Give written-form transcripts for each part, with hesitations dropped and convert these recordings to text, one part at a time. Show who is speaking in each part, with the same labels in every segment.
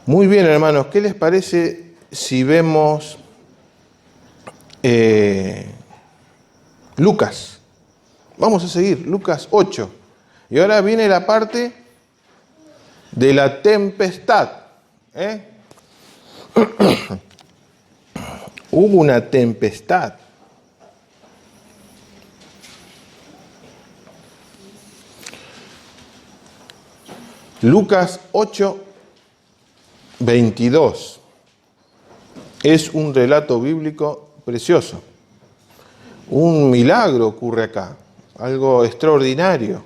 Speaker 1: Muy bien, hermanos, ¿qué les parece si vemos Lucas? Vamos a seguir, Lucas 8. Y ahora viene la parte de la tempestad. Hubo una tempestad. Lucas 8, 22. Es un relato bíblico precioso. Un milagro ocurre acá, algo extraordinario.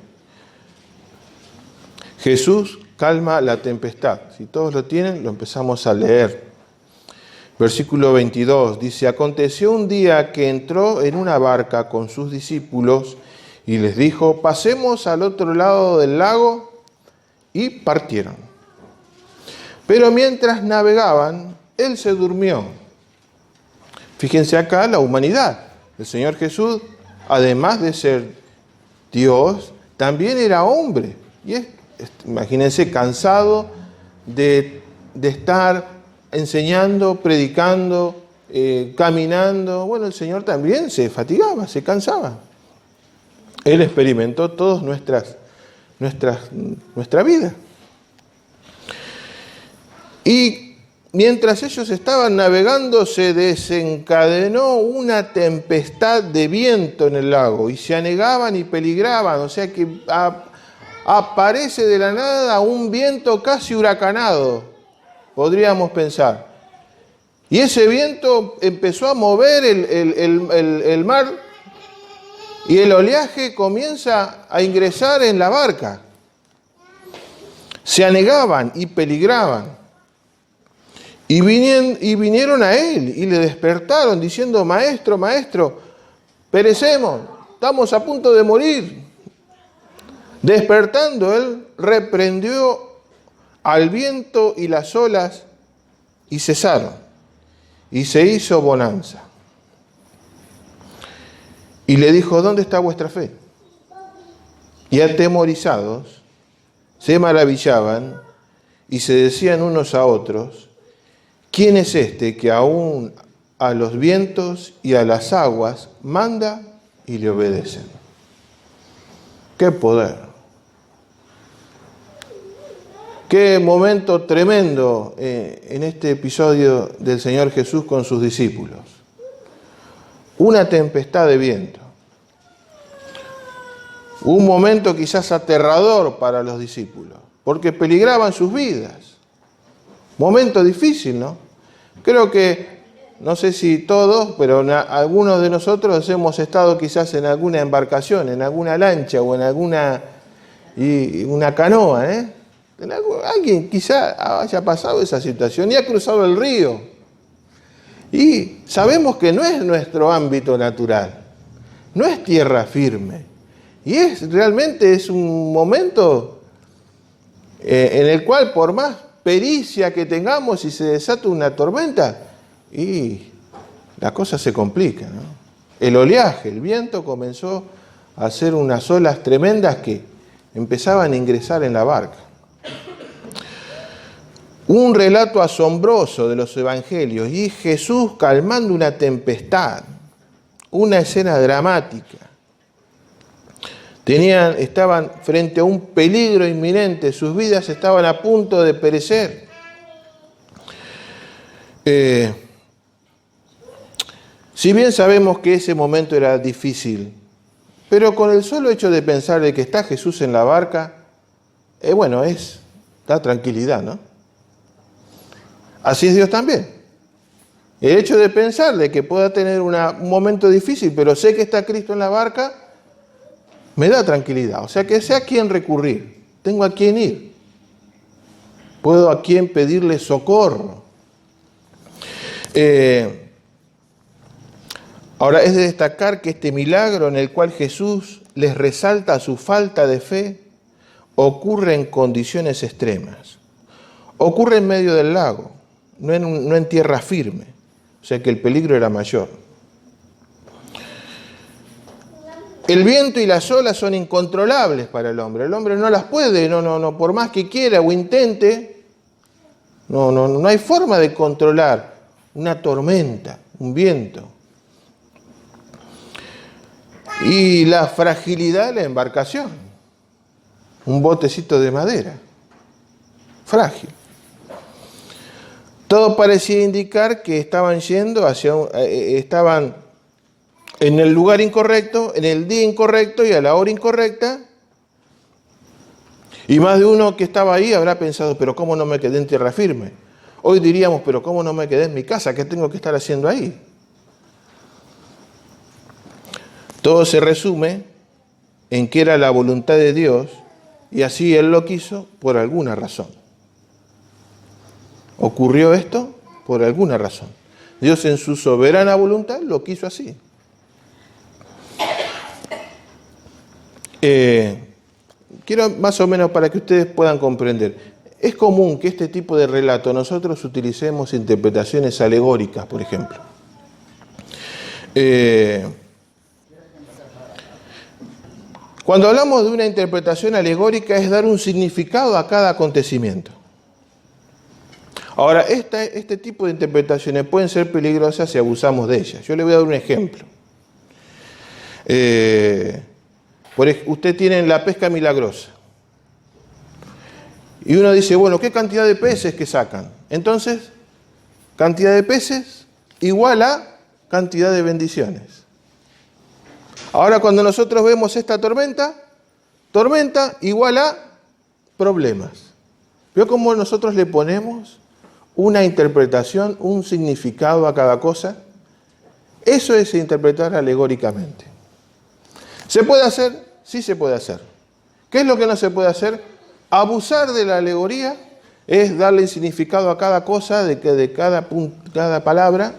Speaker 1: Jesús calma la tempestad. Si todos lo tienen, lo empezamos a leer. Versículo 22 dice: aconteció un día que entró en una barca con sus discípulos y les dijo: pasemos al otro lado del lago, y partieron. Pero mientras navegaban, él se durmió. Fíjense acá la humanidad. El Señor Jesús, además de ser Dios, también era hombre. Y imagínense, cansado de estar enseñando, predicando, caminando. Bueno, el Señor también se fatigaba, se cansaba. Él experimentó todas nuestra vida. Y mientras ellos estaban navegando, se desencadenó una tempestad de viento en el lago y se anegaban y peligraban. O sea que aparece de la nada un viento casi huracanado, podríamos pensar. Y ese viento empezó a mover el mar y el oleaje comienza a ingresar en la barca. Se anegaban y peligraban. Y vinieron a él y le despertaron diciendo: maestro, maestro, perecemos, estamos a punto de morir. Despertando él, reprendió al viento y las olas y cesaron. Y se hizo bonanza. Y le dijo: ¿dónde está vuestra fe? Y atemorizados se maravillaban y se decían unos a otros: ¿quién es este que aún a los vientos y a las aguas manda y le obedecen? ¡Qué poder! ¡Qué momento tremendo en este episodio del Señor Jesús con sus discípulos! Una tempestad de viento. Un momento quizás aterrador para los discípulos, porque peligraban sus vidas. Momento difícil, ¿no? Creo que, no sé si todos, pero algunos de nosotros hemos estado quizás en alguna embarcación, en alguna lancha o en una canoa, Alguien quizá haya pasado esa situación y ha cruzado el río. Y sabemos que no es nuestro ámbito natural, no es tierra firme. Y realmente es un momento en el cual, por más pericia que tengamos y se desata una tormenta, y la cosa se complica, ¿no? El oleaje, el viento comenzó a hacer unas olas tremendas que empezaban a ingresar en la barca. Un relato asombroso de los evangelios y Jesús calmando una tempestad, una escena dramática. Estaban frente a un peligro inminente, sus vidas estaban a punto de perecer. Si bien sabemos que ese momento era difícil, pero con el solo hecho de pensar de que está Jesús en la barca, da tranquilidad, ¿no? Así es Dios también. El hecho de pensar de que pueda tener un momento difícil, pero sé que está Cristo en la barca, me da tranquilidad. O sea, que sé a quién recurrir, tengo a quién ir, puedo a quién pedirle socorro. Ahora, es de destacar que este milagro en el cual Jesús les resalta su falta de fe ocurre en condiciones extremas. Ocurre en medio del lago, no en tierra firme, o sea que el peligro era mayor. El viento y las olas son incontrolables para el hombre. El hombre no las puede, no, por más que quiera o intente, No hay forma de controlar una tormenta, un viento. Y la fragilidad de la embarcación. Un botecito de madera. Frágil. Todo parecía indicar que estaban yendo estaban en el lugar incorrecto, en el día incorrecto y a la hora incorrecta. Y más de uno que estaba ahí habrá pensado, pero ¿cómo no me quedé en tierra firme? Hoy diríamos, pero ¿cómo no me quedé en mi casa? ¿Qué tengo que estar haciendo ahí? Todo se resume en que era la voluntad de Dios y así Él lo quiso por alguna razón. ¿Ocurrió esto? Por alguna razón. Dios en su soberana voluntad lo quiso así. Quiero más o menos para que ustedes puedan comprender. Es común que este tipo de relato nosotros utilicemos interpretaciones alegóricas, por ejemplo. Cuando hablamos de una interpretación alegórica es dar un significado a cada acontecimiento. Ahora, este tipo de interpretaciones pueden ser peligrosas si abusamos de ellas. Yo le voy a dar un ejemplo. Usted tiene la pesca milagrosa. Y uno dice, bueno, ¿qué cantidad de peces que sacan? Entonces, cantidad de peces igual a cantidad de bendiciones. Ahora, cuando nosotros vemos esta tormenta igual a problemas. ¿Veo cómo nosotros le ponemos una interpretación, un significado a cada cosa? Eso es interpretar alegóricamente. ¿Se puede hacer? Sí se puede hacer. ¿Qué es lo que no se puede hacer? Abusar de la alegoría es darle significado a cada cosa, de cada palabra,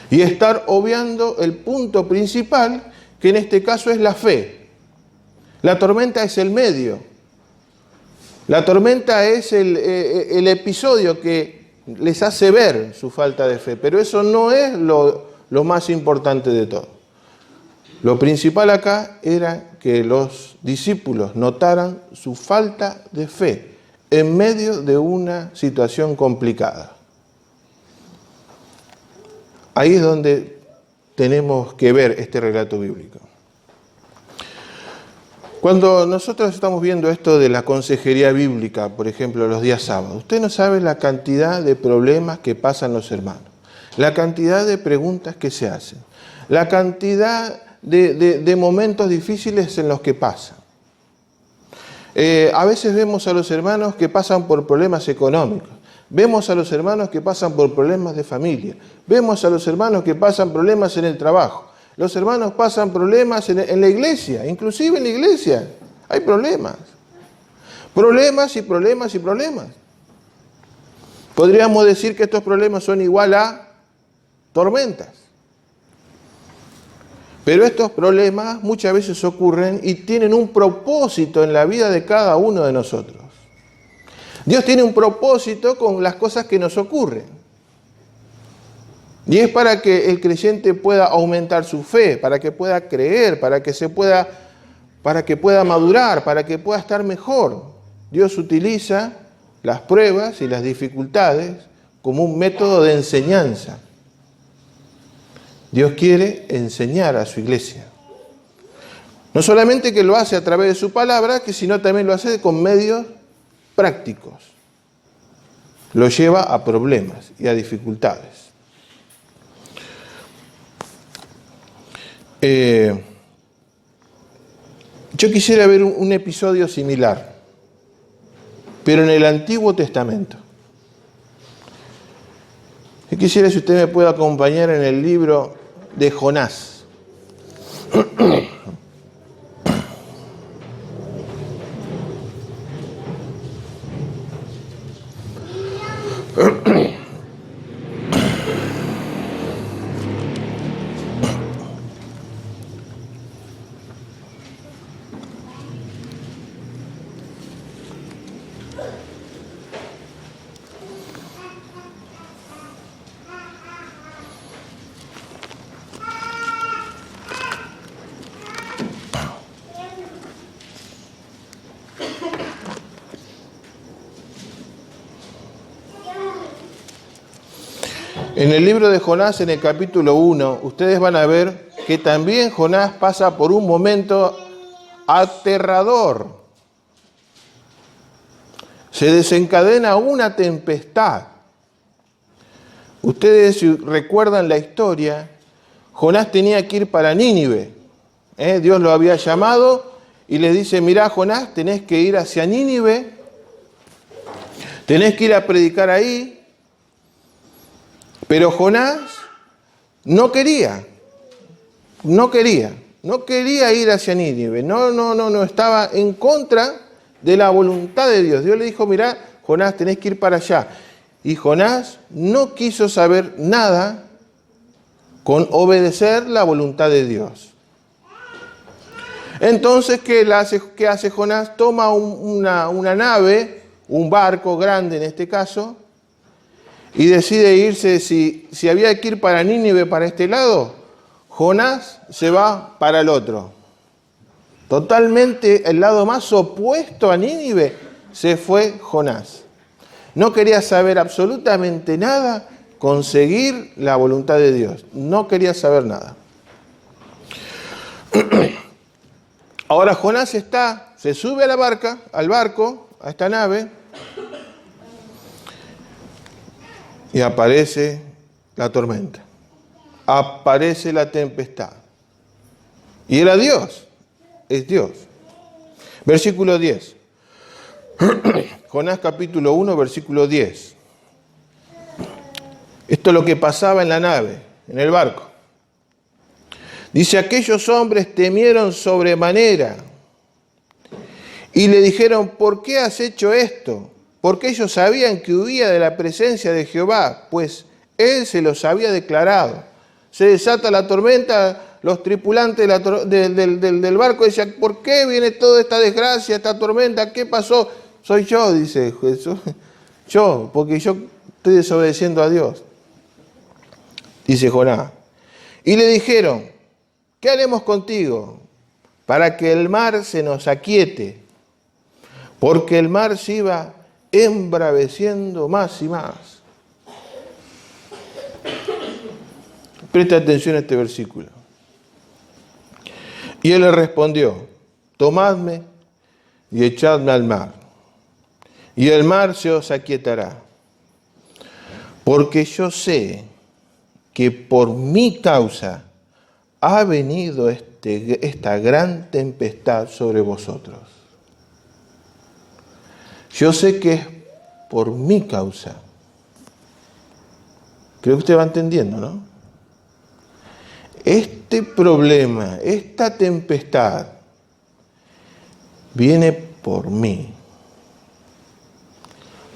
Speaker 1: y estar obviando el punto principal, que en este caso es la fe. La tormenta es el medio. La tormenta es el episodio que les hace ver su falta de fe, pero eso no es lo más importante de todo. Lo principal acá era que los discípulos notaran su falta de fe en medio de una situación complicada. Ahí es donde tenemos que ver este relato bíblico. Cuando nosotros estamos viendo esto de la consejería bíblica, por ejemplo, los días sábados, usted no sabe la cantidad de problemas que pasan los hermanos, la cantidad de preguntas que se hacen, la cantidad de momentos difíciles en los que pasan. A veces vemos a los hermanos que pasan por problemas económicos, vemos a los hermanos que pasan por problemas de familia, vemos a los hermanos que pasan problemas en el trabajo, los hermanos pasan problemas en la iglesia, inclusive en la iglesia hay problemas. Problemas y problemas y problemas. Podríamos decir que estos problemas son igual a tormentas. Pero estos problemas muchas veces ocurren y tienen un propósito en la vida de cada uno de nosotros. Dios tiene un propósito con las cosas que nos ocurren. Y es para que el creyente pueda aumentar su fe, para que pueda creer, para que pueda madurar, para que pueda estar mejor. Dios utiliza las pruebas y las dificultades como un método de enseñanza. Dios quiere enseñar a su iglesia. No solamente que lo hace a través de su palabra, sino también lo hace con medios prácticos. Lo lleva a problemas y a dificultades. Yo quisiera ver un episodio similar, pero en el Antiguo Testamento. Yo quisiera si usted me puede acompañar en el libro de Jonás. En el libro de Jonás, en el capítulo 1, ustedes van a ver que también Jonás pasa por un momento aterrador. Se desencadena una tempestad. Ustedes, si recuerdan la historia, Jonás tenía que ir para Nínive. Dios lo había llamado y le dice: mirá, Jonás, tenés que ir hacia Nínive, tenés que ir a predicar ahí. Pero Jonás no quería ir hacia Nínive, no, estaba en contra de la voluntad de Dios. Dios le dijo: mirá, Jonás, tenés que ir para allá. Y Jonás no quiso saber nada con obedecer la voluntad de Dios. Entonces, ¿qué hace Jonás? Toma una nave, un barco grande en este caso, y decide irse. Si había que ir para Nínive, para este lado, Jonás se va para el otro. Totalmente el lado más opuesto a Nínive se fue Jonás. No quería saber absolutamente nada con seguir la voluntad de Dios. No quería saber nada. Ahora Jonás se sube a la barca, al barco, a esta nave, y aparece la tormenta, aparece la tempestad. Y era Dios, es Dios. Versículo 10. Jonás capítulo 1, versículo 10. Esto es lo que pasaba en la nave, en el barco. Dice: aquellos hombres temieron sobremanera y le dijeron: ¿por qué has hecho esto? Porque ellos sabían que huía de la presencia de Jehová, pues él se los había declarado. Se desata la tormenta, los tripulantes del barco decían: ¿por qué viene toda esta desgracia, esta tormenta? ¿Qué pasó? Soy yo, dice Jesús. Yo, porque yo estoy desobedeciendo a Dios. Dice Jonás. Y le dijeron: ¿qué haremos contigo para que el mar se nos aquiete? Porque el mar se iba embraveciendo más y más. Presta atención a este versículo. Y él le respondió: tomadme y echadme al mar, y el mar se os aquietará. Porque yo sé que por mi causa ha venido esta gran tempestad sobre vosotros. Yo sé que es por mi causa. Creo que usted va entendiendo, ¿no? Este problema, esta tempestad, viene por mí.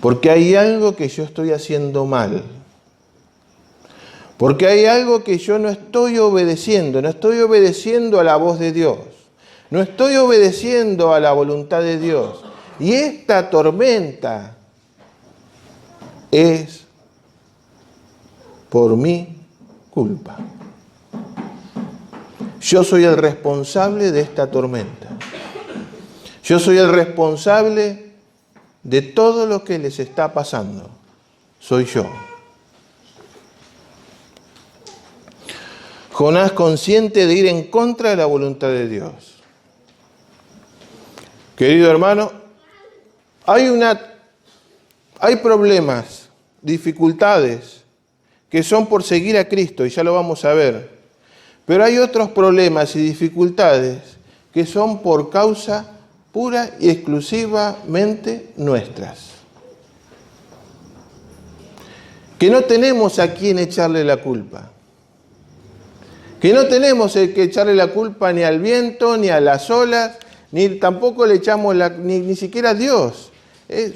Speaker 1: Porque hay algo que yo estoy haciendo mal. Porque hay algo que yo no estoy obedeciendo a la voz de Dios. No estoy obedeciendo a la voluntad de Dios. Y esta tormenta es por mi culpa. Yo soy el responsable de esta tormenta. Yo soy el responsable de todo lo que les está pasando. Soy yo. Jonás, consciente de ir en contra de la voluntad de Dios. Querido hermano, hay problemas, dificultades que son por seguir a Cristo, y ya lo vamos a ver. Pero hay otros problemas y dificultades que son por causa pura y exclusivamente nuestras. Que no tenemos a quién echarle la culpa. Que no tenemos que echarle la culpa ni al viento, ni a las olas, ni tampoco le echamos ni siquiera a Dios.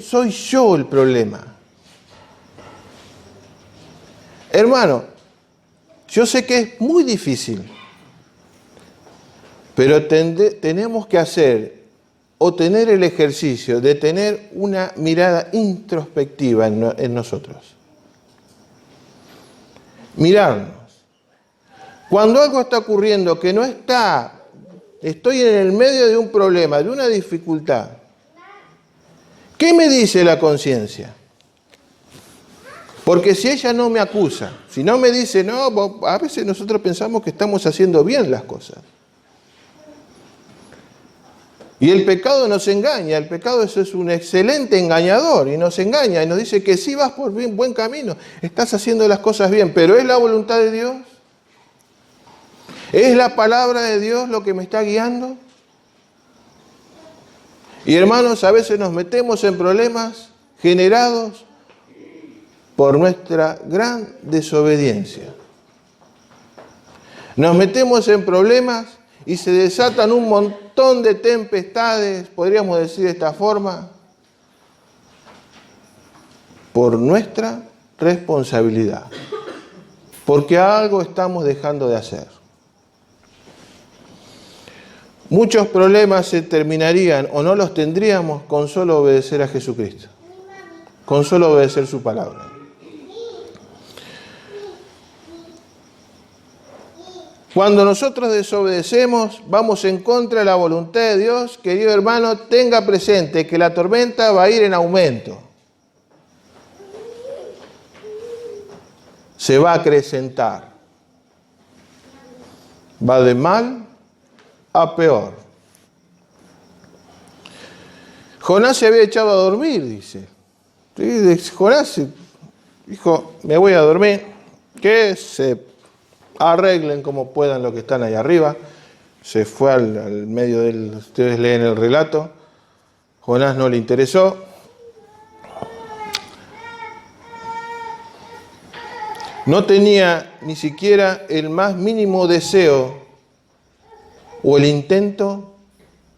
Speaker 1: Soy yo el problema. Hermano, yo sé que es muy difícil, pero tenemos que hacer o tener el ejercicio de tener una mirada introspectiva en nosotros. Mirarnos. Cuando algo está ocurriendo que no estoy en el medio de un problema, de una dificultad, ¿qué me dice la conciencia? Porque si ella no me acusa, si no me dice, no, a veces nosotros pensamos que estamos haciendo bien las cosas. Y el pecado nos engaña, el pecado eso es un excelente engañador y nos engaña y nos dice que sí vas por buen camino, estás haciendo las cosas bien, pero ¿es la voluntad de Dios? ¿Es la palabra de Dios lo que me está guiando? Y hermanos, a veces nos metemos en problemas generados por nuestra gran desobediencia. Nos metemos en problemas y se desatan un montón de tempestades, podríamos decir de esta forma, por nuestra responsabilidad, porque algo estamos dejando de hacer. Muchos problemas se terminarían o no los tendríamos con solo obedecer a Jesucristo, con solo obedecer su palabra. Cuando nosotros desobedecemos, vamos en contra de la voluntad de Dios. Querido hermano, tenga presente que la tormenta va a ir en aumento. Se va a acrecentar. Va de mal a peor. Jonás se había echado a dormir, dice. Jonás dijo, me voy a dormir, que se arreglen como puedan los que están ahí arriba. Se fue al medio del... Ustedes leen el relato. Jonás no le interesó. No tenía ni siquiera el más mínimo deseo o el intento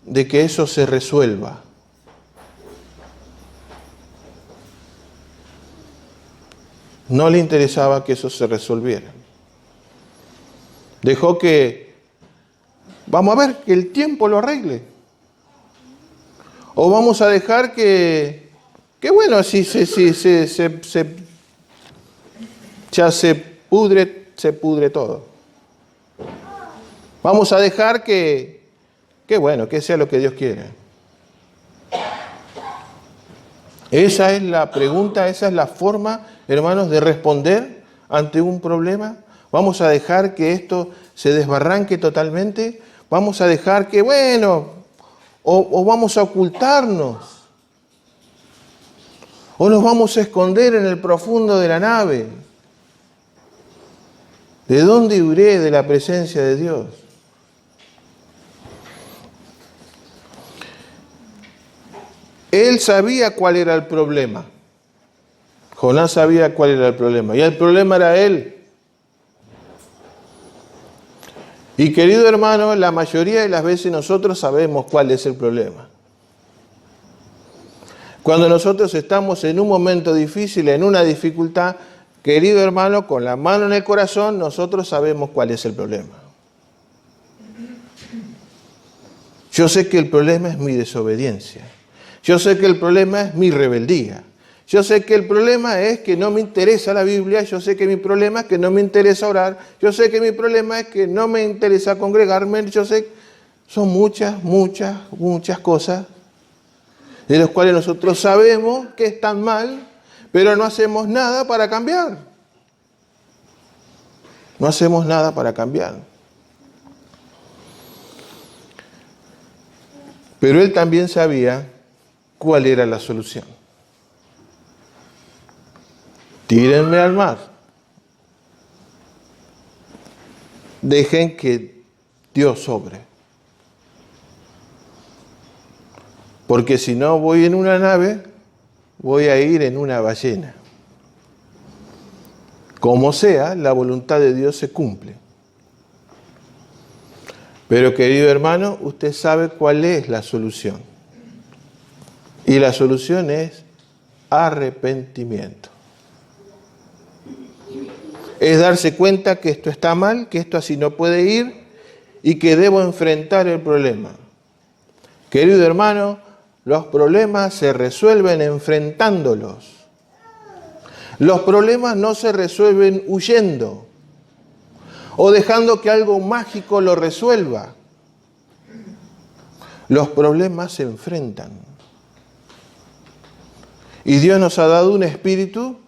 Speaker 1: de que eso se resuelva. No le interesaba que eso se resolviera. Dejó que, vamos a ver, que el tiempo lo arregle. O vamos a dejar que bueno, si ya se pudre todo. Vamos a dejar que bueno, que sea lo que Dios quiere. Esa es la pregunta, esa es la forma, hermanos, de responder ante un problema. Vamos a dejar que esto se desbarranque totalmente. Vamos a dejar que, bueno, o vamos a ocultarnos. O nos vamos a esconder en el profundo de la nave. ¿De dónde huiré de la presencia de Dios? Él sabía cuál era el problema. Jonás sabía cuál era el problema. Y el problema era él. Y querido hermano, la mayoría de las veces nosotros sabemos cuál es el problema. Cuando nosotros estamos en un momento difícil, en una dificultad, querido hermano, con la mano en el corazón, nosotros sabemos cuál es el problema. Yo sé que el problema es mi desobediencia. Yo sé que el problema es mi rebeldía. Yo sé que el problema es que no me interesa la Biblia. Yo sé que mi problema es que no me interesa orar. Yo sé que mi problema es que no me interesa congregarme. Yo sé, son muchas cosas de las cuales nosotros sabemos que están mal, pero no hacemos nada para cambiar. No hacemos nada para cambiar. Pero él también sabía cuál era la solución. Tírenme al mar. Dejen que Dios obre. Porque si no voy en una nave, voy a ir en una ballena. Como sea, la voluntad de Dios se cumple. Pero querido hermano, usted sabe cuál es la solución. Y la solución es arrepentimiento. Es darse cuenta que esto está mal, que esto así no puede ir y que debo enfrentar el problema. Querido hermano, los problemas se resuelven enfrentándolos. Los problemas no se resuelven huyendo o dejando que algo mágico lo resuelva. Los problemas se enfrentan. Y Dios nos ha dado un espíritu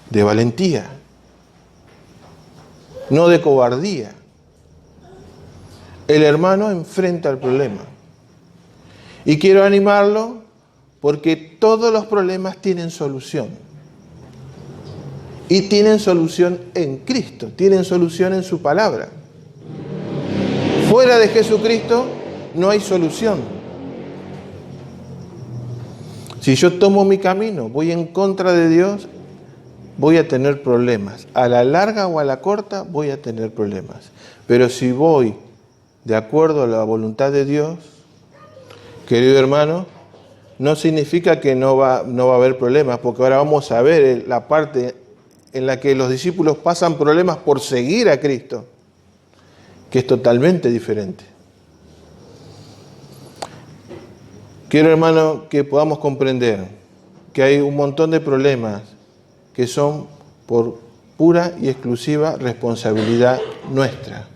Speaker 1: de valentía, no de cobardía. El hermano enfrenta el problema. Y quiero animarlo porque todos los problemas tienen solución. Y tienen solución en Cristo, tienen solución en su palabra. Fuera de Jesucristo no hay solución. Si yo tomo mi camino, voy en contra de Dios, voy a tener problemas. A la larga o a la corta voy a tener problemas. Pero si voy de acuerdo a la voluntad de Dios, querido hermano, no significa que no va a haber problemas, porque ahora vamos a ver la parte en la que los discípulos pasan problemas por seguir a Cristo, que es totalmente diferente. Quiero, hermano, que podamos comprender que hay un montón de problemas que son por pura y exclusiva responsabilidad nuestra.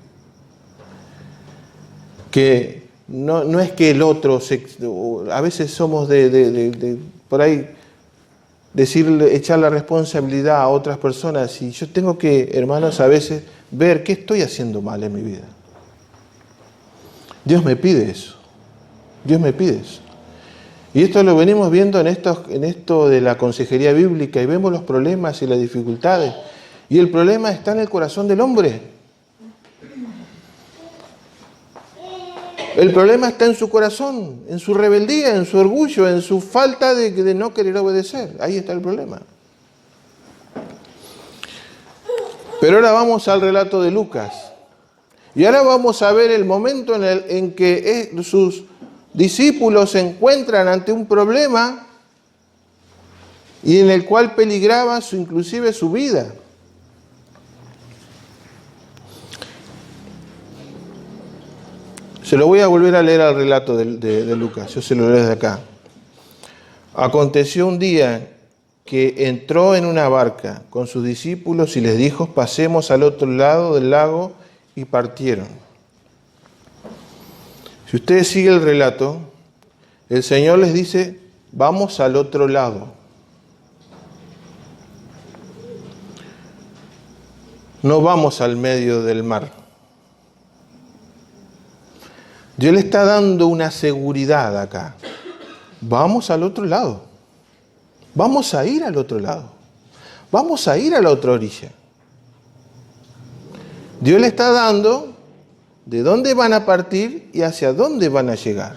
Speaker 1: Que no es que el otro, a veces somos por ahí, echar la responsabilidad a otras personas, y yo tengo que, hermanos, a veces ver qué estoy haciendo mal en mi vida. Dios me pide eso. Dios me pide eso. Y esto lo venimos viendo en esto de la consejería bíblica, y vemos los problemas y las dificultades. Y el problema está en el corazón del hombre. El problema está en su corazón, en su rebeldía, en su orgullo, en su falta de no querer obedecer. Ahí está el problema. Pero ahora vamos al relato de Lucas. Y ahora vamos a ver el momento en que sus discípulos se encuentran ante un problema y en el cual peligraba inclusive su vida. Se lo voy a volver a leer al relato de Lucas, yo se lo leo desde acá. Aconteció un día que entró en una barca con sus discípulos y les dijo: pasemos al otro lado del lago, y partieron. Si ustedes siguen el relato, el Señor les dice: vamos al otro lado. No vamos al medio del mar. Dios le está dando una seguridad acá. Vamos al otro lado. Vamos a ir al otro lado. Vamos a ir a la otra orilla. Dios le está dando de dónde van a partir y hacia dónde van a llegar.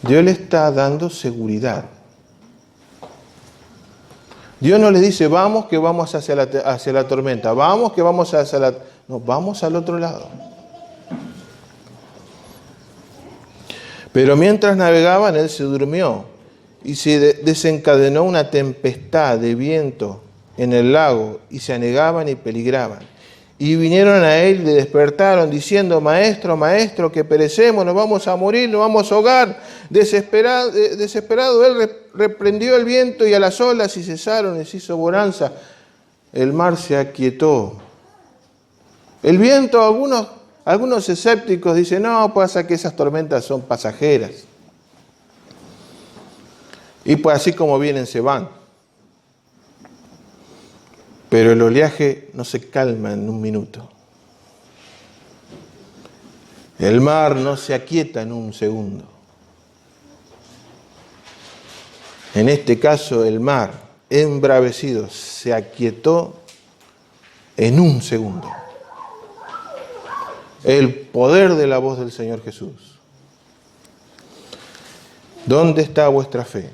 Speaker 1: Dios le está dando seguridad. Dios no les dice: vamos que vamos hacia la tormenta, vamos que vamos hacia la... No, vamos al otro lado. Pero mientras navegaban, él se durmió y se desencadenó una tempestad de viento en el lago, y se anegaban y peligraban. Y vinieron a él y le despertaron diciendo: Maestro, maestro, que perecemos, nos vamos a morir, nos vamos a ahogar. Desesperado él reprendió el viento y a las olas, y cesaron, les hizo bonanza. El mar se aquietó. El viento, algunos escépticos dicen: no, pasa que esas tormentas son pasajeras. Y pues así como vienen, se van. Pero el oleaje no se calma en un minuto. El mar no se aquieta en un segundo. En este caso, el mar, embravecido, se aquietó en un segundo. El poder de la voz del Señor Jesús. ¿Dónde está vuestra fe?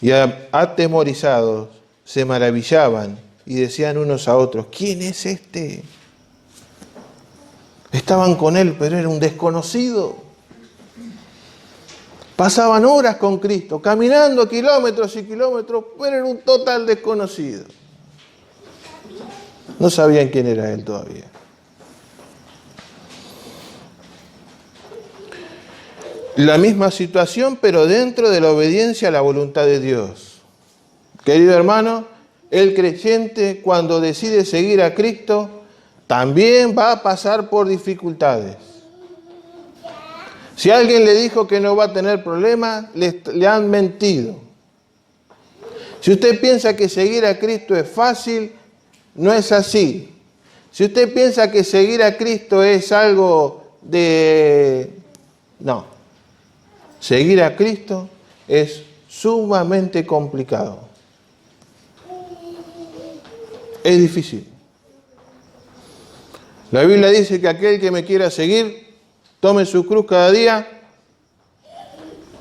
Speaker 1: Y atemorizados se maravillaban y decían unos a otros: ¿quién es este? Estaban con él, pero era un desconocido. Pasaban horas con Cristo, caminando kilómetros y kilómetros, pero era un total desconocido. No sabían quién era él todavía. La misma situación, pero dentro de la obediencia a la voluntad de Dios. Querido hermano, el creyente, cuando decide seguir a Cristo, también va a pasar por dificultades. Si alguien le dijo que no va a tener problemas, le han mentido. Si usted piensa que seguir a Cristo es fácil, no es así. Si usted piensa que seguir a Cristo es algo de... No. Seguir a Cristo es sumamente complicado. Es difícil. La Biblia dice que aquel que me quiera seguir, tome su cruz cada día,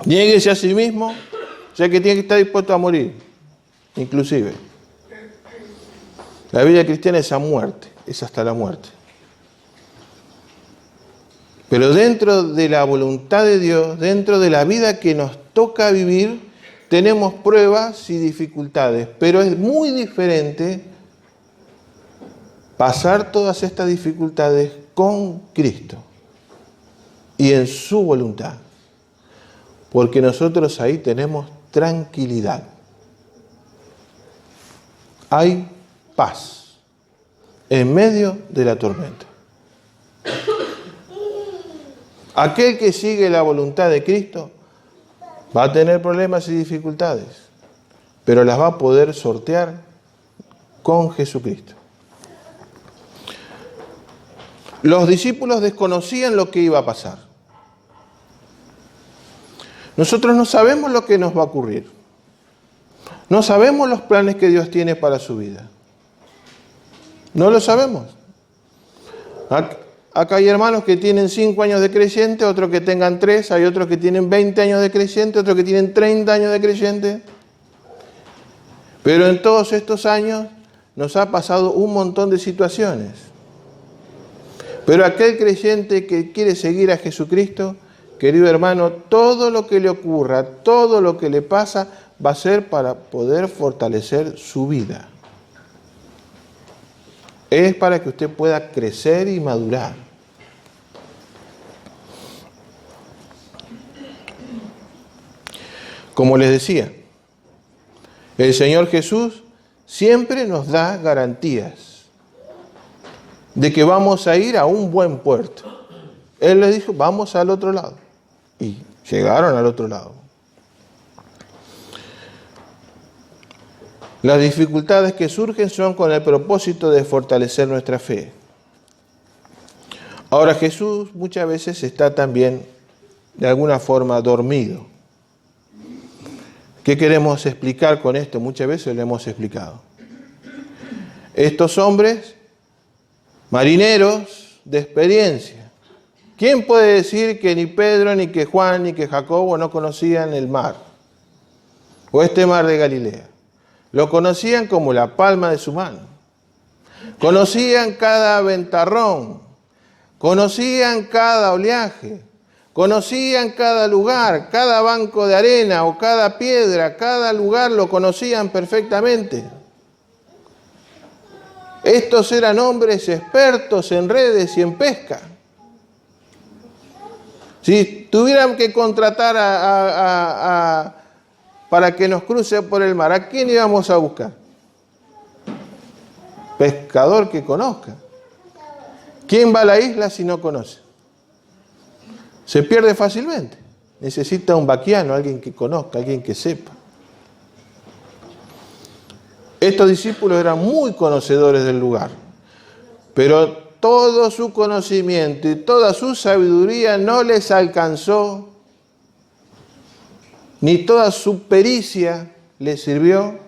Speaker 1: niéguese a sí mismo, o sea que tiene que estar dispuesto a morir, inclusive. La vida cristiana es a muerte, es hasta la muerte. Pero dentro de la voluntad de Dios, dentro de la vida que nos toca vivir, tenemos pruebas y dificultades, pero es muy diferente pasar todas estas dificultades con Cristo y en su voluntad, porque nosotros ahí tenemos tranquilidad. Hay paz en medio de la tormenta. Aquel que sigue la voluntad de Cristo va a tener problemas y dificultades, pero las va a poder sortear con Jesucristo. Los discípulos desconocían lo que iba a pasar. Nosotros no sabemos lo que nos va a ocurrir. No sabemos los planes que Dios tiene para su vida. No lo sabemos. Acá hay hermanos que tienen 5 años de creyente, otros que tengan 3, hay otros que tienen 20 años de creyente, otros que tienen 30 años de creyente. Pero en todos estos años nos ha pasado un montón de situaciones. Pero aquel creyente que quiere seguir a Jesucristo, querido hermano, todo lo que le ocurra, todo lo que le pasa, va a ser para poder fortalecer su vida. Es para que usted pueda crecer y madurar. Como les decía, el Señor Jesús siempre nos da garantías de que vamos a ir a un buen puerto. Él les dijo, vamos al otro lado. Y llegaron al otro lado. Las dificultades que surgen son con el propósito de fortalecer nuestra fe. Ahora Jesús muchas veces está también de alguna forma dormido. ¿Qué queremos explicar con esto? Muchas veces lo hemos explicado. Estos hombres, marineros de experiencia, ¿quién puede decir que ni Pedro, ni que Juan, ni que Jacobo no conocían el mar? O este mar de Galilea. Lo conocían como la palma de su mano. Conocían cada ventarrón. Conocían cada oleaje. Conocían cada lugar, cada banco de arena o cada piedra, cada lugar lo conocían perfectamente. Estos eran hombres expertos en redes y en pesca. Si tuvieran que contratar para que nos cruce por el mar, ¿a quién íbamos a buscar? Pescador que conozca. ¿Quién va a la isla si no conoce? Se pierde fácilmente. Necesita un vaquiano, alguien que conozca, alguien que sepa. Estos discípulos eran muy conocedores del lugar, pero todo su conocimiento y toda su sabiduría no les alcanzó, ni toda su pericia les sirvió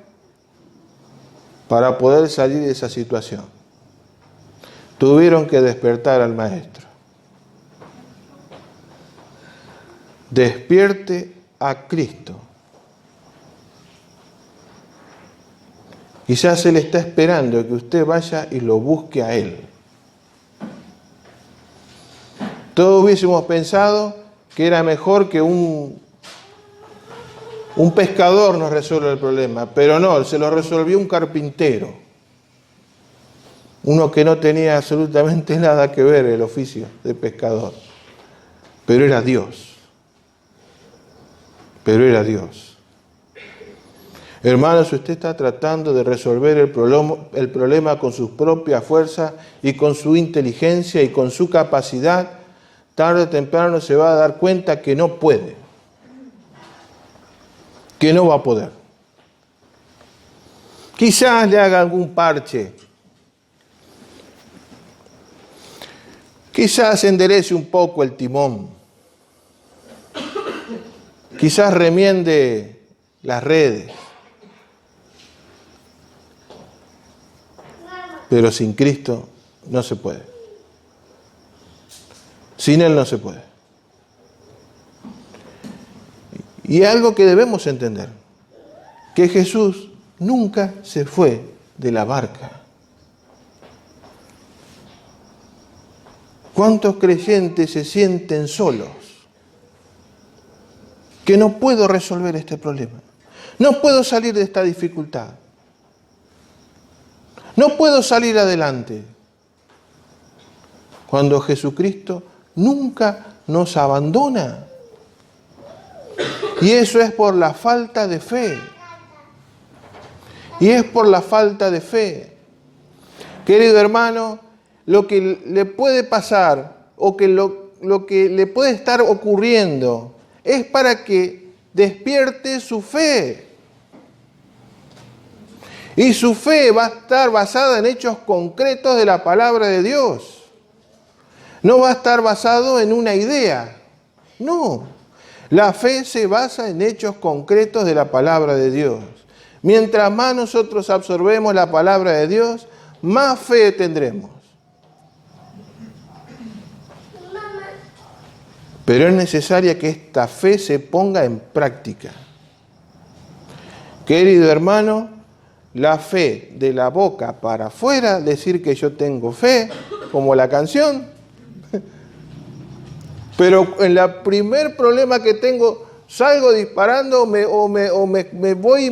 Speaker 1: para poder salir de esa situación. Tuvieron que despertar al Maestro. Despierte a Cristo. Quizás Él está esperando que usted vaya y lo busque a Él. Todos hubiésemos pensado que era mejor que un pescador nos resuelva el problema, pero no, se lo resolvió un carpintero. Uno que no tenía absolutamente nada que ver el oficio de pescador, pero era Dios. Pero era Dios. Hermanos, usted está tratando de resolver el problema con su propia fuerza y con su inteligencia y con su capacidad. Tarde o temprano se va a dar cuenta que no puede, que no va a poder. Quizás le haga algún parche. Quizás enderece un poco el timón. Quizás remiende las redes. Pero sin Cristo no se puede. Sin Él no se puede. Y algo que debemos entender, que Jesús nunca se fue de la barca. ¿Cuántos creyentes se sienten solos? Que no puedo resolver este problema. No puedo salir de esta dificultad. No puedo salir adelante. Cuando Jesucristo nunca nos abandona. Y eso es por la falta de fe. Y es por la falta de fe. Querido hermano, lo que le puede pasar o que lo que le puede estar ocurriendo es para que despierte su fe. Y su fe va a estar basada en hechos concretos de la palabra de Dios. No va a estar basado en una idea. No. La fe se basa en hechos concretos de la palabra de Dios. Mientras más nosotros absorbemos la palabra de Dios, más fe tendremos. Pero es necesaria que esta fe se ponga en práctica. Querido hermano, la fe de la boca para afuera, decir que yo tengo fe, como la canción, pero en el primer problema que tengo, salgo disparando o me voy y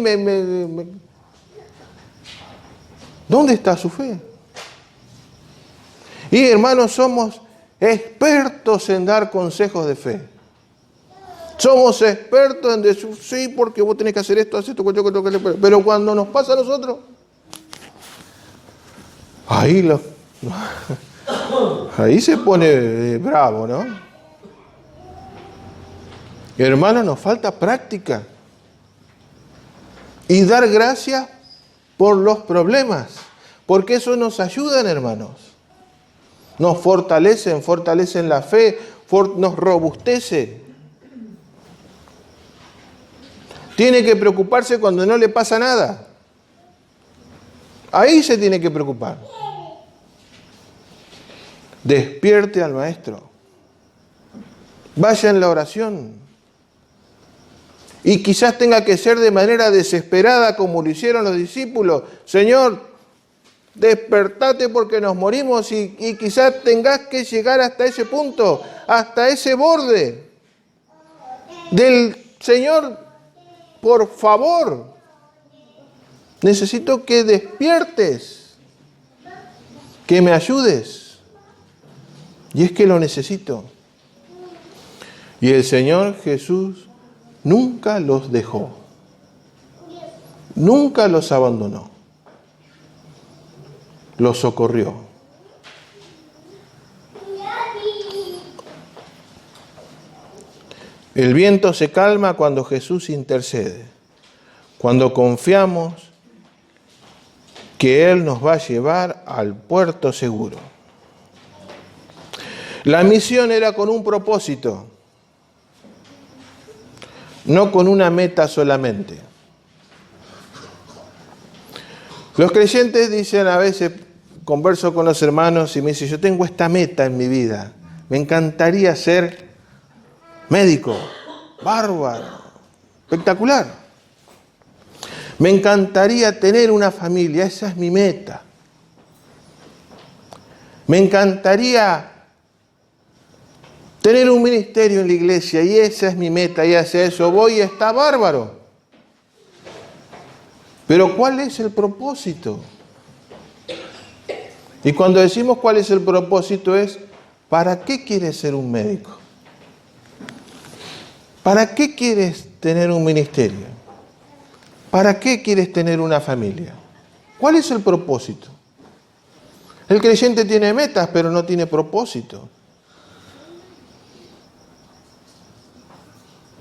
Speaker 1: ¿Dónde está su fe? Y hermanos, somos expertos en dar consejos de fe. Somos expertos en decir, sí, porque vos tenés que hacer esto, pero cuando nos pasa a nosotros, ahí se pone bravo, ¿no? Hermanos, nos falta práctica y dar gracias por los problemas, porque eso nos ayuda, hermanos. Nos fortalecen la fe, nos robustece. Tiene que preocuparse cuando no le pasa nada. Ahí se tiene que preocupar. Despierte al Maestro. Vaya en la oración. Y quizás tenga que ser de manera desesperada como lo hicieron los discípulos. Señor, despertate porque nos morimos y quizás tengas que llegar hasta ese punto, hasta ese borde del Señor. Por favor, necesito que despiertes, que me ayudes. Y es que lo necesito. Y el Señor Jesús nunca los dejó, nunca los abandonó, los socorrió. El viento se calma cuando Jesús intercede, cuando confiamos que Él nos va a llevar al puerto seguro. La misión era con un propósito, no con una meta solamente. Los creyentes dicen a veces, converso con los hermanos y me dicen, yo tengo esta meta en mi vida, me encantaría ser médico, bárbaro, espectacular. Me encantaría tener una familia, esa es mi meta. Me encantaría tener un ministerio en la iglesia y esa es mi meta y hacia eso voy y está bárbaro. Pero ¿cuál es el propósito? Y cuando decimos cuál es el propósito es, ¿para qué quieres ser un médico? ¿Para qué quieres tener un ministerio? ¿Para qué quieres tener una familia? ¿Cuál es el propósito? El creyente tiene metas, pero no tiene propósito.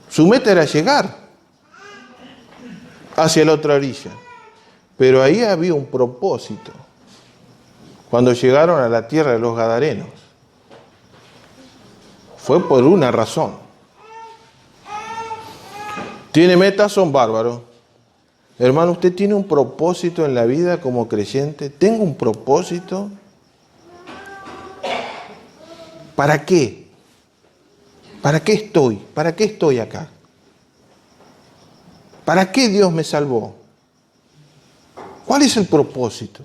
Speaker 1: Su meta era llegar hacia la otra orilla. Pero ahí había un propósito. Cuando llegaron a la tierra de los Gadarenos, fue por una razón. Tiene metas, son bárbaros. Hermano, usted tiene un propósito en la vida como creyente. ¿Tengo un propósito? ¿Para qué? ¿Para qué estoy? ¿Para qué estoy acá? ¿Para qué Dios me salvó? ¿Cuál es el propósito?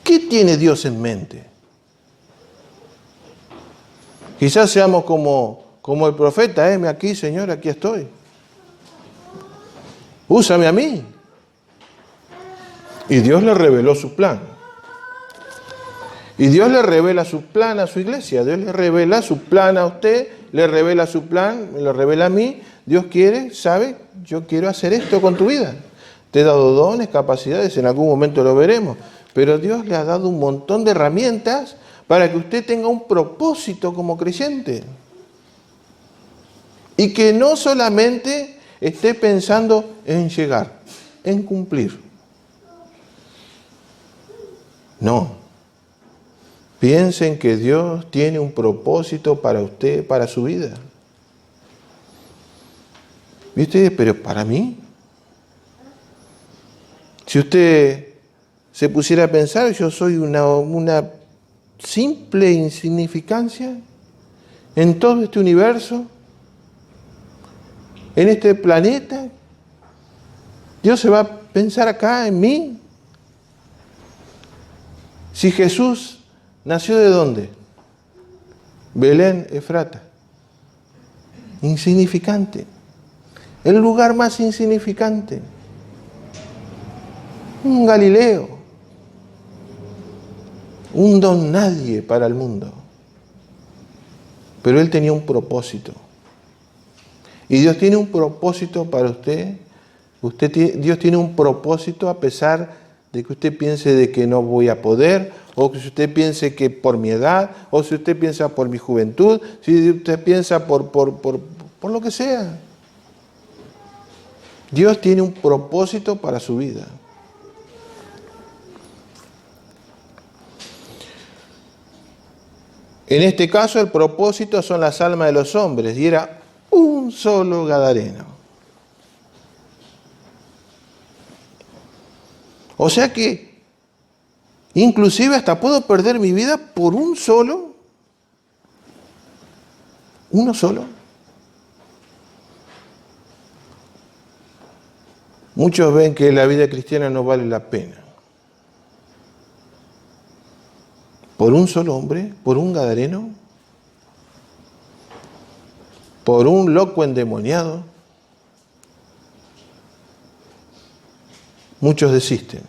Speaker 1: ¿Qué tiene Dios en mente? Quizás seamos como el profeta, heme aquí, Señor, aquí estoy. Úsame a mí. Y Dios le reveló su plan. Y Dios le revela su plan a su iglesia. Dios le revela su plan a usted, le revela su plan, me lo revela a mí. Dios quiere, sabe, yo quiero hacer esto con tu vida. Te he dado dones, capacidades, en algún momento lo veremos. Pero Dios le ha dado un montón de herramientas para que usted tenga un propósito como creyente. Y que no solamente esté pensando en llegar, en cumplir. No. Piensen que Dios tiene un propósito para usted, para su vida. ¿Y ustedes, pero para mí? Si usted se pusiera a pensar, yo soy una simple insignificancia en todo este universo, en este planeta. Dios se va a pensar acá en mí. Si Jesús nació ¿de dónde? Belén, Efrata. Insignificante. El lugar más insignificante. Un Galileo. Un don nadie para el mundo. Pero él tenía un propósito. Y Dios tiene un propósito para usted. Dios tiene un propósito a pesar de que usted piense de que no voy a poder, o que usted piense que por mi edad, o si usted piensa por mi juventud, si usted piensa por lo que sea. Dios tiene un propósito para su vida. En este caso el propósito son las almas de los hombres, y era un solo gadareno. O sea que, inclusive hasta puedo perder mi vida por uno solo. Muchos ven que la vida cristiana no vale la pena. ¿Por un solo hombre? ¿Por un gadareno? ¿Por un loco endemoniado? Muchos desisten.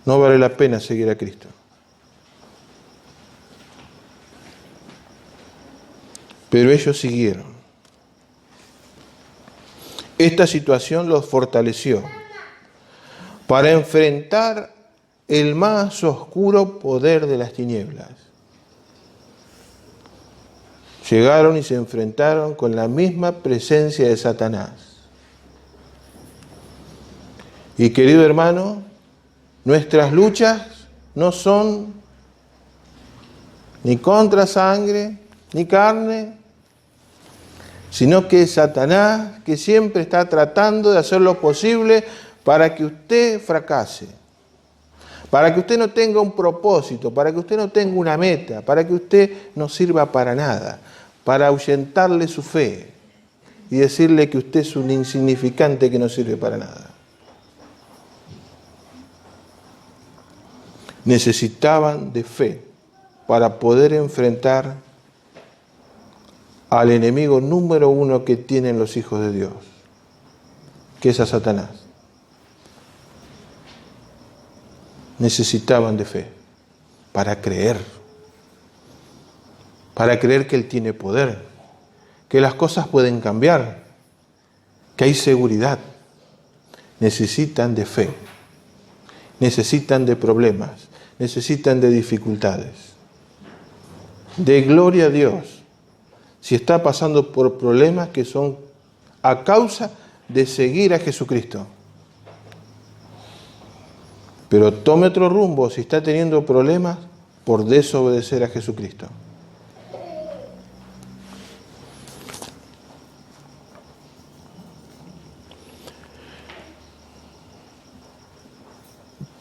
Speaker 1: No vale la pena seguir a Cristo. Pero ellos siguieron. Esta situación los fortaleció para enfrentar el más oscuro poder de las tinieblas. Llegaron y se enfrentaron con la misma presencia de Satanás. Y querido hermano, nuestras luchas no son ni contra sangre ni carne, sino que es Satanás que siempre está tratando de hacer lo posible para que usted fracase, para que usted no tenga un propósito, para que usted no tenga una meta, para que usted no sirva para nada, para ahuyentarle su fe y decirle que usted es un insignificante que no sirve para nada. Necesitaban de fe para poder enfrentar al enemigo número uno que tienen los hijos de Dios, que es a Satanás. Necesitaban de fe para creer que Él tiene poder, que las cosas pueden cambiar, que hay seguridad. Necesitan de fe, necesitan de problemas, necesitan de dificultades. De gloria a Dios si está pasando por problemas que son a causa de seguir a Jesucristo. Pero tome otro rumbo si está teniendo problemas por desobedecer a Jesucristo.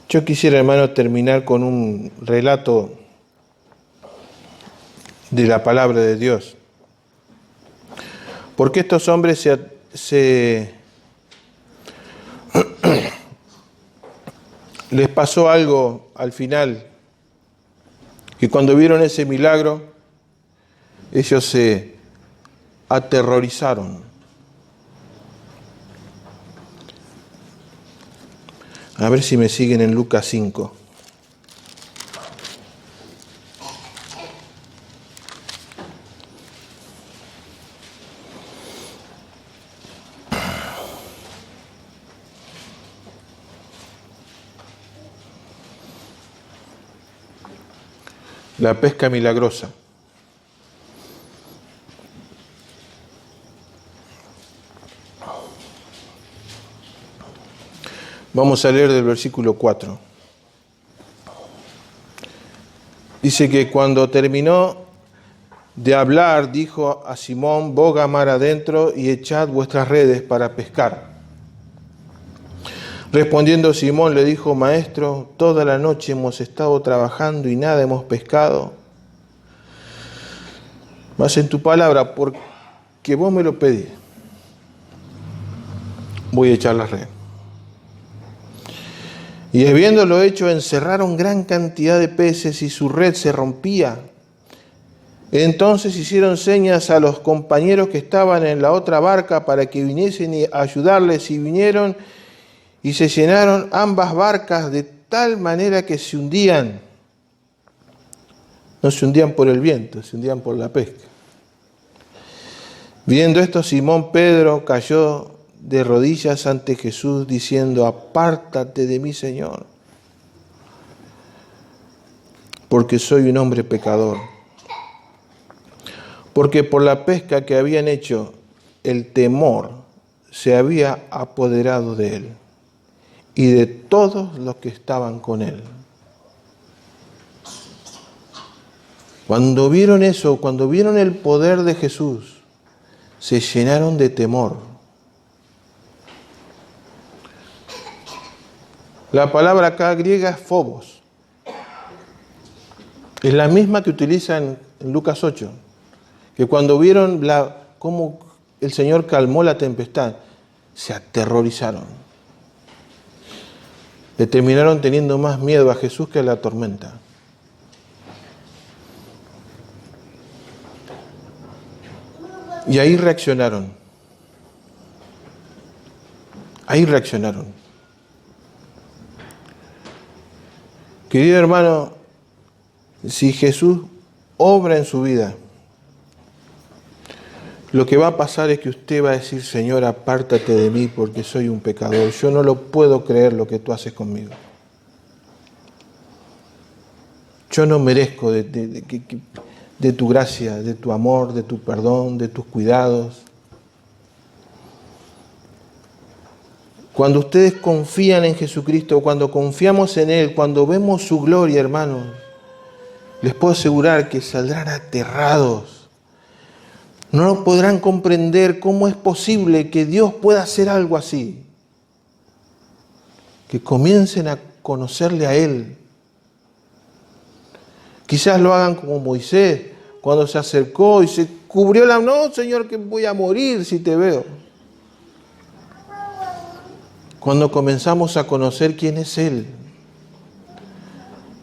Speaker 1: Yo quisiera, hermano, terminar con un relato de la palabra de Dios. Porque estos hombres les pasó algo al final, que cuando vieron ese milagro, ellos se aterrorizaron. A ver si me siguen en Lucas 5. La pesca milagrosa. Vamos a leer del versículo 4. Dice que cuando terminó de hablar, dijo a Simón: boga mar adentro y echad vuestras redes para pescar. Respondiendo Simón le dijo: Maestro, toda la noche hemos estado trabajando y nada hemos pescado. Mas en tu palabra, porque vos me lo pedís, voy a echar la red. Y habiéndolo hecho, encerraron gran cantidad de peces y su red se rompía. Entonces hicieron señas a los compañeros que estaban en la otra barca para que viniesen a ayudarles, y vinieron y se llenaron ambas barcas de tal manera que se hundían. No se hundían por el viento, se hundían por la pesca. Viendo esto, Simón Pedro cayó de rodillas ante Jesús, diciendo: apártate de mí, Señor, porque soy un hombre pecador. Porque por la pesca que habían hecho, el temor se había apoderado de él y de todos los que estaban con él. Cuando vieron eso, cuando vieron el poder de Jesús, se llenaron de temor. La palabra acá griega es phobos. Es la misma que utilizan en Lucas 8, que cuando vieron cómo el Señor calmó la tempestad, se aterrorizaron. Le terminaron teniendo más miedo a Jesús que a la tormenta. Y ahí reaccionaron. Ahí reaccionaron. Querido hermano, si Jesús obra en su vida, lo que va a pasar es que usted va a decir: Señor, apártate de mí porque soy un pecador. Yo no lo puedo creer lo que tú haces conmigo. Yo no merezco de tu gracia, de tu amor, de tu perdón, de tus cuidados. Cuando ustedes confían en Jesucristo, cuando confiamos en Él, cuando vemos su gloria, hermanos, les puedo asegurar que saldrán aterrados. No podrán comprender cómo es posible que Dios pueda hacer algo así. Que comiencen a conocerle a Él. Quizás lo hagan como Moisés, cuando se acercó y se cubrió la... No, Señor, que voy a morir si te veo. Cuando comenzamos a conocer quién es Él,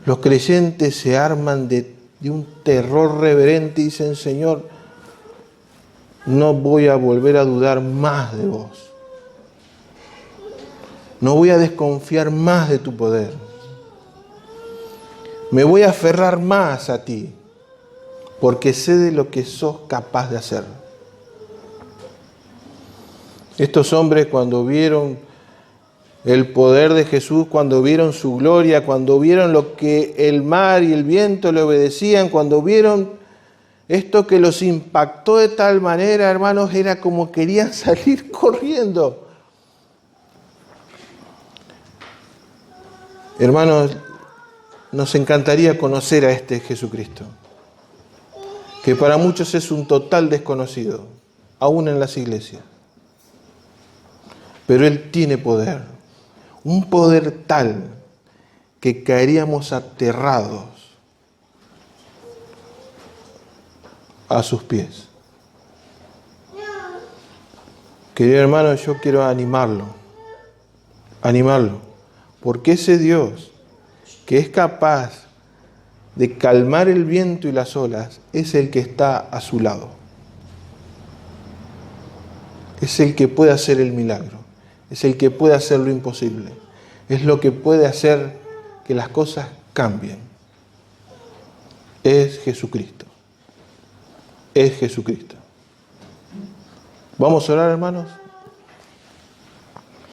Speaker 1: los creyentes se arman de un terror reverente y dicen: Señor, no voy a volver a dudar más de vos. No voy a desconfiar más de tu poder. Me voy a aferrar más a ti, porque sé de lo que sos capaz de hacer. Estos hombres, cuando vieron el poder de Jesús, cuando vieron su gloria, cuando vieron lo que el mar y el viento le obedecían, cuando vieron esto que los impactó de tal manera, hermanos, era como querían salir corriendo. Hermanos, nos encantaría conocer a este Jesucristo, que para muchos es un total desconocido, aún en las iglesias. Pero Él tiene poder, un poder tal que caeríamos aterrados a sus pies. Querido hermano, yo quiero animarlo, porque ese Dios que es capaz de calmar el viento y las olas es el que está a su lado. Es el que puede hacer el milagro, es el que puede hacer lo imposible, es lo que puede hacer que las cosas cambien. Es Jesucristo. Es Jesucristo. ¿Vamos a orar, hermanos?